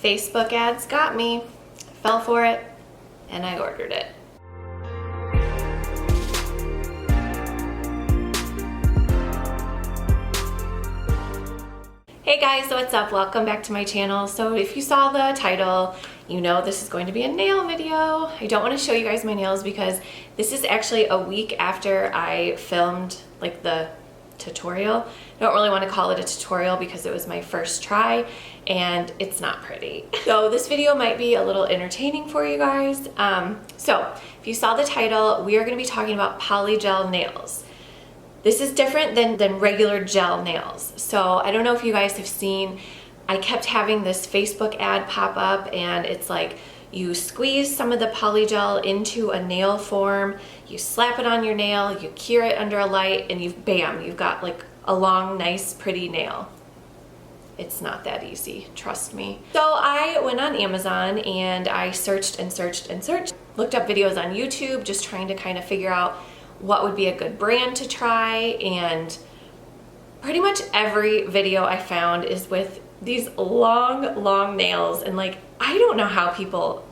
Facebook ads got me. I fell for it and I ordered it. Hey guys, what's up? Welcome back to my channel. So if you saw the title, you know this is going to be a nail video. I don't want to show you guys my nails because this is actually a week after I filmed like the tutorial. I don't really want to call it a tutorial because it was my first try and it's not pretty. So this video might be a little entertaining for you guys. So if you saw the title, we are going to be talking about polygel nails. This is different than regular gel nails. So I don't know if you guys have seen, I kept having this Facebook ad pop up and it's like you squeeze some of the polygel into a nail form, you slap it on your nail, you cure it under a light, and you've got like a long, nice, pretty nail. It's not that easy, trust me. So I went on Amazon and I searched and searched and searched, looked up videos on YouTube, just trying to kind of figure out what would be a good brand to try, and pretty much every video I found is with these long nails, and like I don't know how people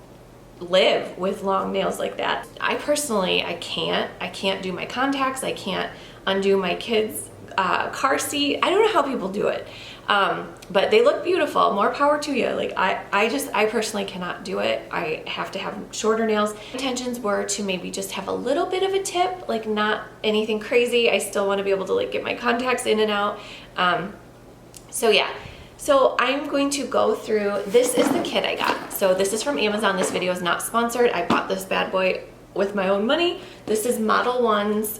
live with long nails like that. I personally, I can't do my contacts, I can't undo my kids' car seat. I don't know how people do it. But they look beautiful, more power to you. Like I personally cannot do it. I have to have shorter nails. Intentions were to maybe just have a little bit of a tip, like not anything crazy. I still want to be able to like get my contacts in and out. So yeah, so I'm going to go through, this is the kit I got. So this is from Amazon. This video is not sponsored. I bought this bad boy with my own money. This is Modelones.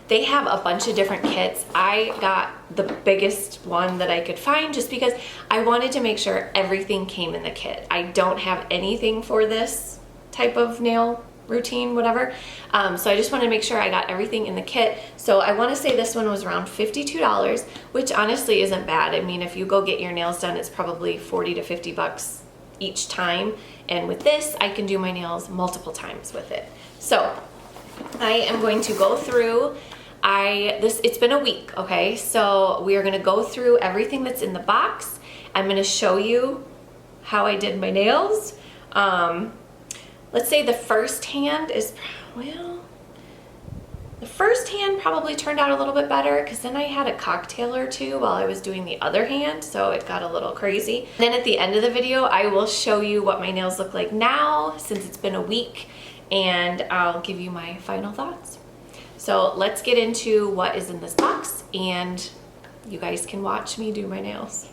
They have a bunch of different kits. I got the biggest one that I could find just because I wanted to make sure everything came in the kit. I don't have anything for this type of nail routine, whatever. So I just wanted to make sure I got everything in the kit. So I want to say this one was around $52, which honestly isn't bad. I mean, if you go get your nails done, it's probably 40 to 50 bucks each time. And with this, I can do my nails multiple times with it. So I am going to go through it's been a week, okay? So we are gonna go through everything that's in the box. I'm gonna show you how I did my nails. Let's say the first hand is, well, the first hand probably turned out a little bit better because then I had a cocktail or two while I was doing the other hand, so it got a little crazy. Then at the end of the video, I will show you what my nails look like now since it's been a week, and I'll give you my final thoughts. So let's get into what is in this box and you guys can watch me do my nails.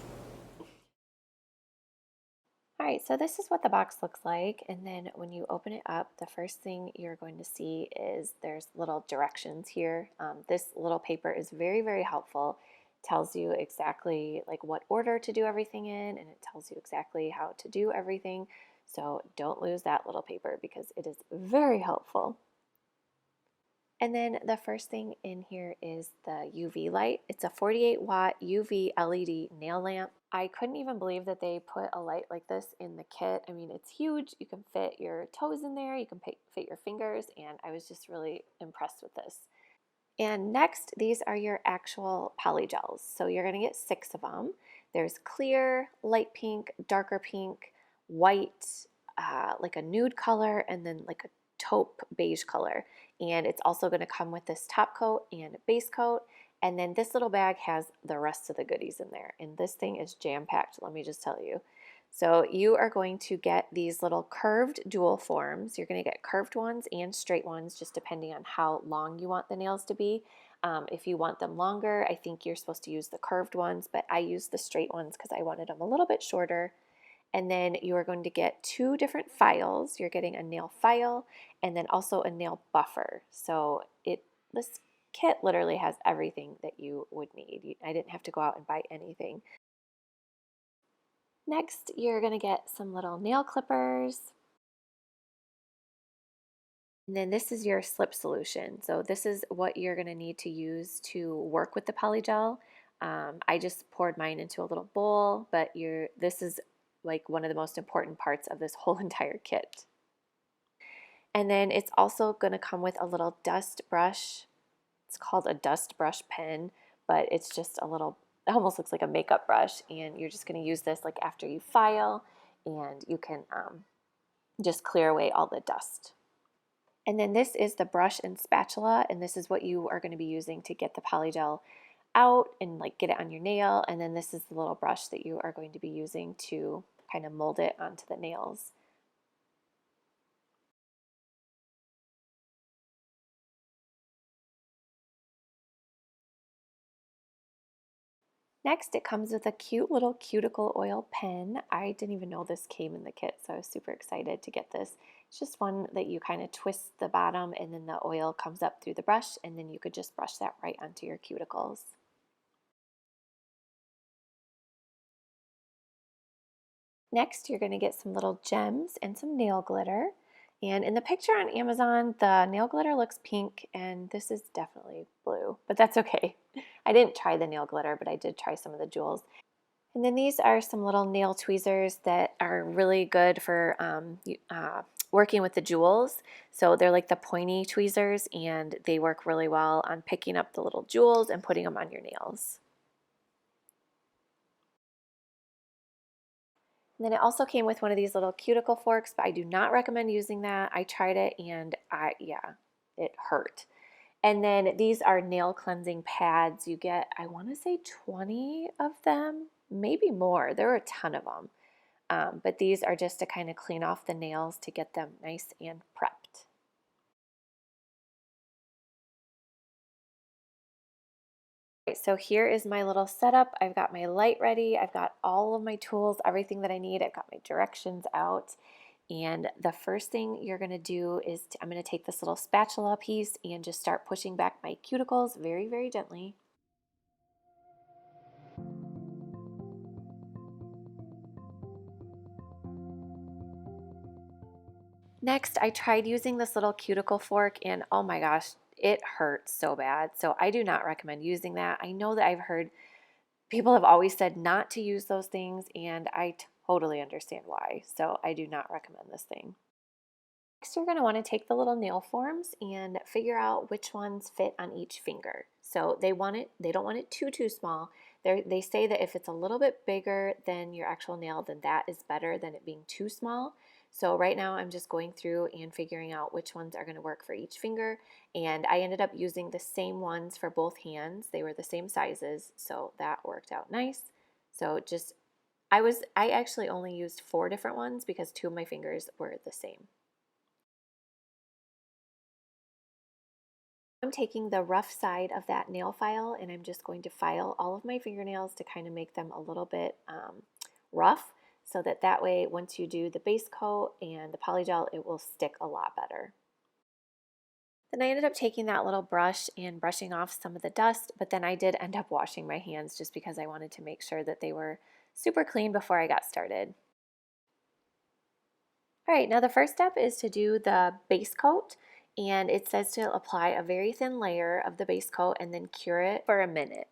All right, so this is what the box looks like, and then when you open it up, the first thing you're going to see is there's little directions here. This little paper is very helpful. It tells you exactly like what order to do everything in, and it tells you exactly how to do everything. So don't lose that little paper because it is very helpful. And then the first thing in here is the UV light. It's a 48 watt UV LED nail lamp. I couldn't even believe that they put a light like this in the kit. I mean, it's huge. You can fit your toes in there, you can fit your fingers, and I was just really impressed with this. And next, these are your actual polygels. So you're gonna get 6 of them. There's clear, light pink, darker pink, white, like a nude color, and then like a taupe beige color. And it's also going to come with this top coat and base coat, and then this little bag has the rest of the goodies in there, and this thing is jam-packed, let me just tell you. So you are going to get these little curved dual forms. You're going to get curved ones and straight ones, just depending on how long you want the nails to be. If you want them longer, I think you're supposed to use the curved ones, but I used the straight ones because I wanted them a little bit shorter. And then you are going to get 2 different files. You're getting a nail file and then also a nail buffer. So this kit literally has everything that you would need. I didn't have to go out and buy anything. Next, you're going to get some little nail clippers. And then this is your slip solution. So this is what you're going to need to use to work with the polygel. I just poured mine into a little bowl, but this is like one of the most important parts of this whole entire kit. And then it's also going to come with a little dust brush. It's called a dust brush pen, but it's just a little it almost looks like a makeup brush, and you're just going to use this like after you file, and you can just clear away all the dust. And then this is the brush and spatula, and this is what you are going to be using to get the polygel out and like get it on your nail. And then this is the little brush that you are going to be using to kind of mold it onto the nails. Next, it comes with a cute little cuticle oil pen. I didn't even know this came in the kit, so I was super excited to get this. It's just one that you kind of twist the bottom, and then the oil comes up through the brush, and then you could just brush that right onto your cuticles. Next, you're going to get some little gems and some nail glitter. And in the picture on Amazon, the nail glitter looks pink, and this is definitely blue, but that's okay. I didn't try the nail glitter, but I did try some of the jewels. And then these are some little nail tweezers that are really good for working with the jewels. So they're like the pointy tweezers, and they work really well on picking up the little jewels and putting them on your nails. And then it also came with one of these little cuticle forks, but I do not recommend using that. I tried it, and yeah, it hurt. And then these are nail cleansing pads. You get, I want to say 20 of them, maybe more. There are a ton of them. But these are just to kind of clean off the nails to get them nice and prepped. So here is my little setup. I've got my light ready. I've got all of my tools, everything that I need. I've got my directions out. And the first thing you're going to do is I'm going to take this little spatula piece and just start pushing back my cuticles very, very gently. Next, I tried using this little cuticle fork, and oh my gosh, it hurt so bad. So I do not recommend using that. I know that I've heard people have always said not to use those things, and I totally understand why. So I do not recommend this thing. Next, you're going to want to take the little nail forms and figure out which ones fit on each finger. So they don't want it too small. They say that if it's a little bit bigger than your actual nail, then that is better than it being too small. So right now I'm just going through and figuring out which ones are going to work for each finger. And I ended up using the same ones for both hands. They were the same sizes, so that worked out nice. So I actually only used 4 different ones because 2 of my fingers were the same. I'm taking the rough side of that nail file, and I'm just going to file all of my fingernails to kind of make them a little bit rough, so that way once you do the base coat and the polygel, it will stick a lot better. Then I ended up taking that little brush and brushing off some of the dust, but then I did end up washing my hands just because I wanted to make sure that they were super clean before I got started. All right, now the first step is to do the base coat, and it says to apply a very thin layer of the base coat and then cure it for a minute.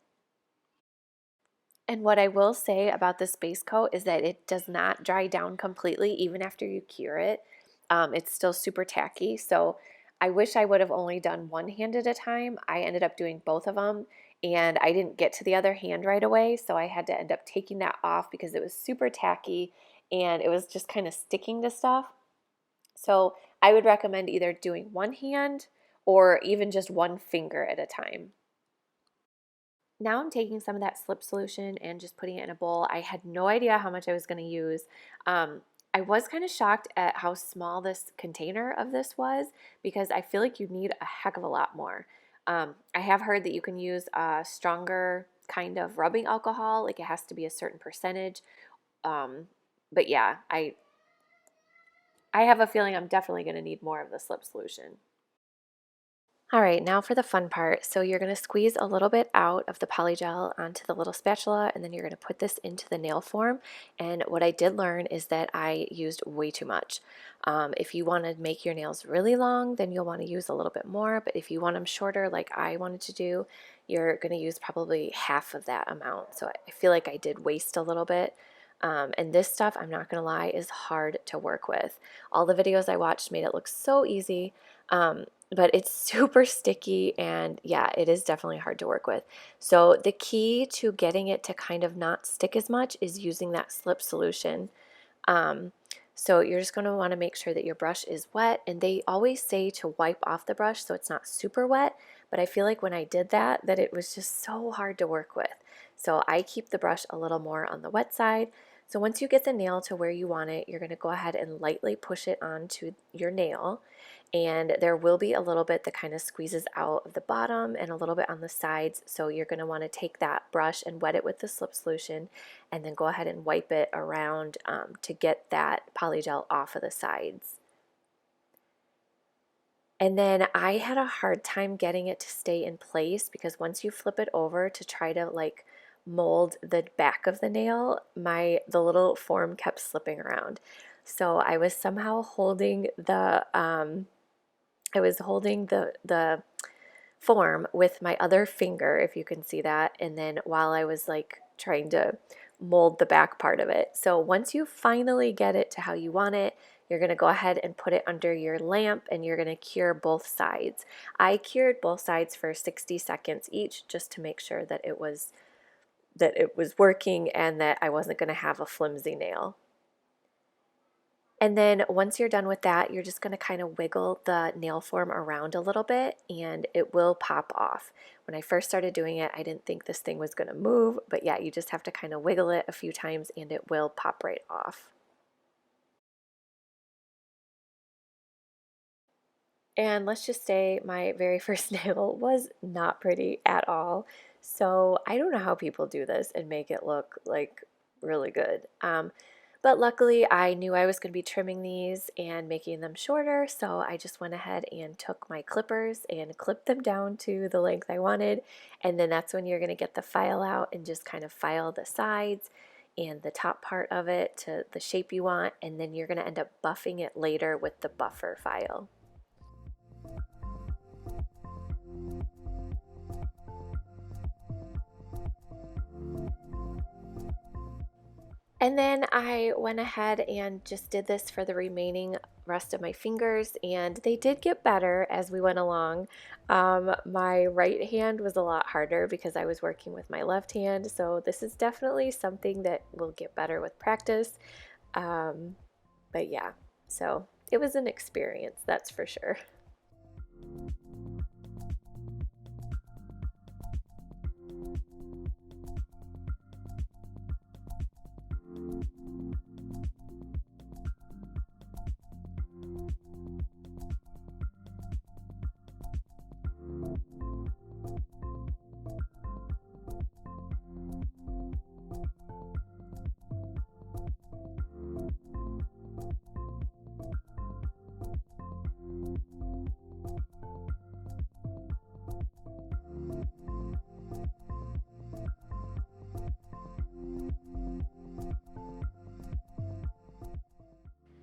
And what I will say about this base coat is that it does not dry down completely even after you cure it. It's still super tacky, so I wish I would have only done one hand at a time. I ended up doing both of them, and I didn't get to the other hand right away, so I had to end up taking that off because it was super tacky and it was just kind of sticking to stuff. So I would recommend either doing one hand or even just one finger at a time. Now I'm taking some of that slip solution and just putting it in a bowl. I had no idea how much I was going to use. I was kind of shocked at how small this container of this was because I feel like you need a heck of a lot more. I have heard that you can use a stronger kind of rubbing alcohol, like it has to be a certain percentage. But yeah, I have a feeling I'm definitely going to need more of the slip solution. All right, now for the fun part. So you're going to squeeze a little bit out of the polygel onto the little spatula, and then you're going to put this into the nail form. And what I did learn is that I used way too much. If you want to make your nails really long, then you'll want to use a little bit more. But if you want them shorter, like I wanted to do, you're going to use probably half of that amount. So I feel like I did waste a little bit. And this stuff, I'm not going to lie, is hard to work with. All the videos I watched made it look so easy. but it's super sticky, and yeah, it is definitely hard to work with. So the key to getting it to kind of not stick as much is using that slip solution. Um, so you're just going to want to make sure that your brush is wet, and they always say to wipe off the brush so it's not super wet, but I feel like when I did that it was just so hard to work with. So I keep the brush a little more on the wet side. So once you get the nail to where you want it, you're going to go ahead and lightly push it onto your nail, and there will be a little bit that kind of squeezes out of the bottom and a little bit on the sides. So you're going to want to take that brush and wet it with the slip solution, and then go ahead and wipe it around to get that polygel off of the sides. And then I had a hard time getting it to stay in place, because once you flip it over to try to like mold the back of the nail, the little form kept slipping around. So I was somehow holding the the form with my other finger, if you can see that, and then while I was like trying to mold the back part of it. So once you finally get it to how you want it, you're going to go ahead and put it under your lamp, and you're going to cure both sides. I cured both sides for 60 seconds each, just to make sure that it was working and that I wasn't going to have a flimsy nail. And then once you're done with that, you're just going to kind of wiggle the nail form around a little bit, and it will pop off. When I first started doing it, I didn't think this thing was going to move, but yeah, you just have to kind of wiggle it a few times and it will pop right off. And let's just say my very first nail was not pretty at all. So I don't know how people do this and make it look like really good. But luckily I knew I was going to be trimming these and making them shorter, so I just went ahead and took my clippers and clipped them down to the length I wanted. And then that's when you're going to get the file out and just kind of file the sides and the top part of it to the shape you want, and then you're going to end up buffing it later with the buffer file. And then I went ahead and just did this for the remaining rest of my fingers, and they did get better as we went along. My right hand was a lot harder because I was working with my left hand, so this is definitely something that will get better with practice. Um, but yeah, so it was an experience, that's for sure.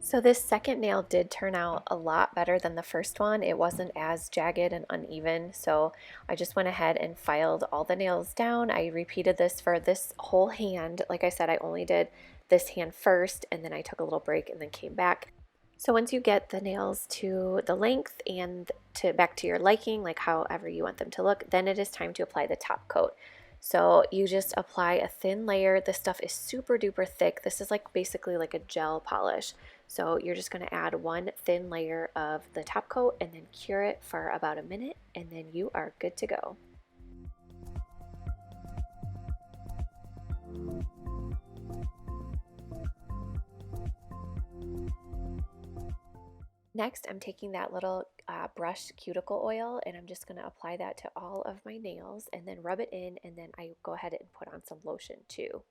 So this second nail did turn out a lot better than the first one. It wasn't as jagged and uneven, so I just went ahead and filed all the nails down. I repeated this for this whole hand. Like I said, I only did this hand first, and then I took a little break and then came back. So once you get the nails to the length and back to your liking, like however you want them to look, then it is time to apply the top coat. So you just apply a thin layer. This stuff is super duper thick. This is like basically like a gel polish. So you're just going to add one thin layer of the top coat and then cure it for about a minute, and then you are good to go. Next, I'm taking that little brush cuticle oil, and I'm just going to apply that to all of my nails and then rub it in, and then I go ahead and put on some lotion too.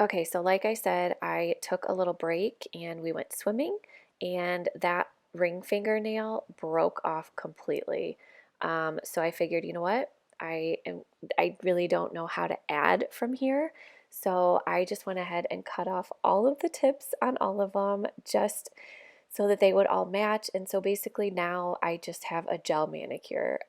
Okay, so like I said, I took a little break and we went swimming, and that ring fingernail broke off completely. So I figured, you know what? I really don't know how to add from here. So I just went ahead and cut off all of the tips on all of them, just so that they would all match. And so basically now I just have a gel manicure.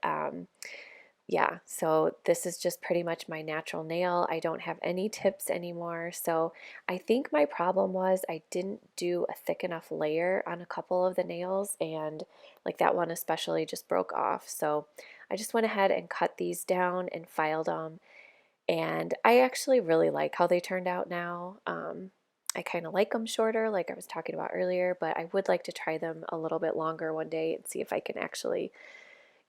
Yeah, so this is just pretty much my natural nail. I don't have any tips anymore. So I think my problem was I didn't do a thick enough layer on a couple of the nails, and like that one especially just broke off. So I just went ahead and cut these down and filed them. And I actually really like how they turned out now. I kind of like them shorter, like I was talking about earlier, but I would like to try them a little bit longer one day and see if I can actually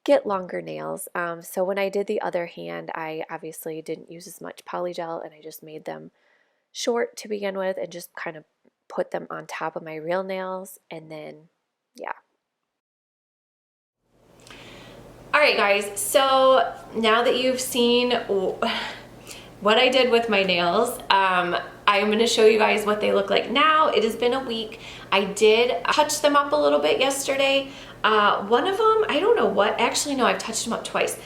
get longer nails. So when I did the other hand, I obviously didn't use as much polygel, and I just made them short to begin with and just kind of put them on top of my real nails, and then yeah. All right guys, so now that you've seen what I did with my nails, I'm going to show you guys what they look like now. It has been a week. I did touch them up a little bit yesterday. One of them, I don't know what, actually no, I've touched them up twice.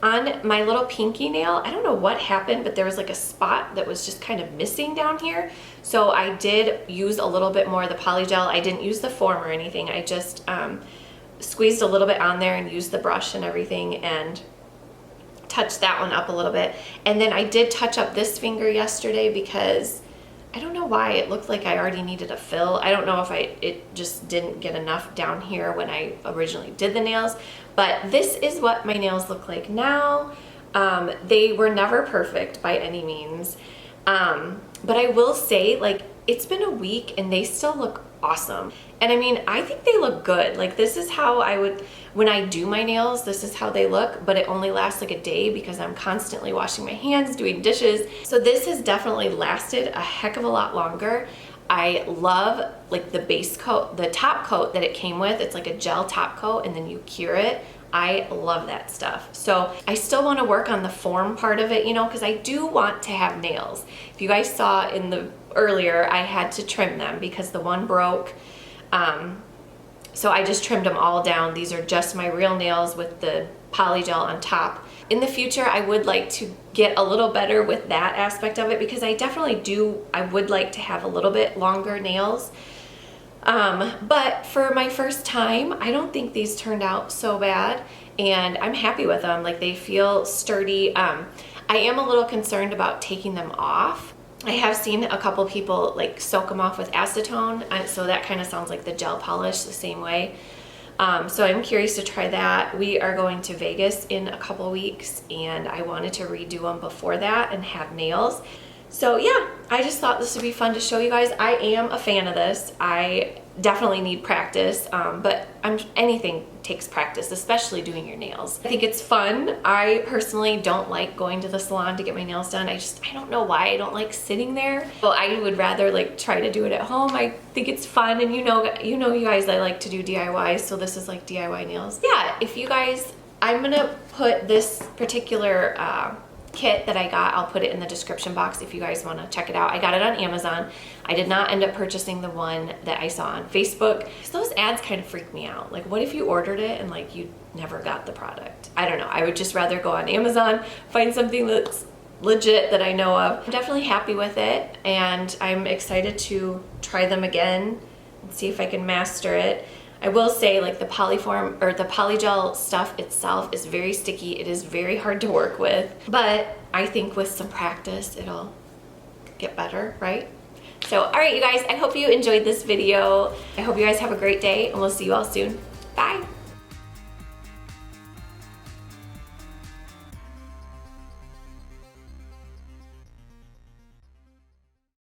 On my little pinky nail, I don't know what happened, but there was like a spot that was just kind of missing down here. So I did use a little bit more of the polygel. I didn't use the foam or anything. I just squeezed a little bit on there and used the brush and everything and touched that one up a little bit. And then I did touch up this finger yesterday because I don't know why it looked like I already needed a fill. I don't know if it just didn't get enough down here when I originally did the nails, but this is what my nails look like now. They were never perfect by any means, but I will say, like, it's been a week and they still look awesome. And I mean, I think they look good. Like, this is how I would, when I do my nails, this is how they look, but it only lasts like a day because I'm constantly washing my hands, doing dishes. So this has definitely lasted a heck of a lot longer. I love like the base coat, the top coat that it came with. It's like a gel top coat and then you cure it. I love that stuff. So I still want to work on the form part of it, you know, because I do want to have nails. If you guys saw in the earlier, I had to trim them because the one broke. So I just trimmed them all down. These are just my real nails with the polygel on top. In the future, I would like to get a little better with that aspect of it because I definitely do, I would like to have a little bit longer nails. But for my first time, I don't think these turned out so bad and I'm happy with them. Like, they feel sturdy. I am a little concerned about taking them off. I have seen a couple people like soak them off with acetone, so that kind of sounds like the gel polish the same way. So I'm curious to try that. We are going to Vegas in a couple weeks and I wanted to redo them before that and have nails. So yeah, I just thought this would be fun to show you guys. I am a fan of this. I definitely need practice, but anything takes practice, especially doing your nails. I think it's fun. I personally don't like going to the salon to get my nails done. I don't know why I don't like sitting there. Well, I would rather like try to do it at home. I think it's fun, and you know you guys, I like to do DIY, so this is like DIY nails. Yeah, if you guys, I'm gonna put this particular kit that I got, I'll put it in the description box if you guys want to check it out. I got it on Amazon. I did not end up purchasing the one that I saw on Facebook because those ads kind of freak me out. Like, what if you ordered it and like you never got the product? I don't know. I would just rather go on Amazon, find something that's legit that I know of. I'm definitely happy with it and I'm excited to try them again and see if I can master it. I will say, like, the polyform or the polygel stuff itself is very sticky. It is very hard to work with, but I think with some practice, it'll get better, right? So, all right, you guys, I hope you enjoyed this video. I hope you guys have a great day and we'll see you all soon. Bye.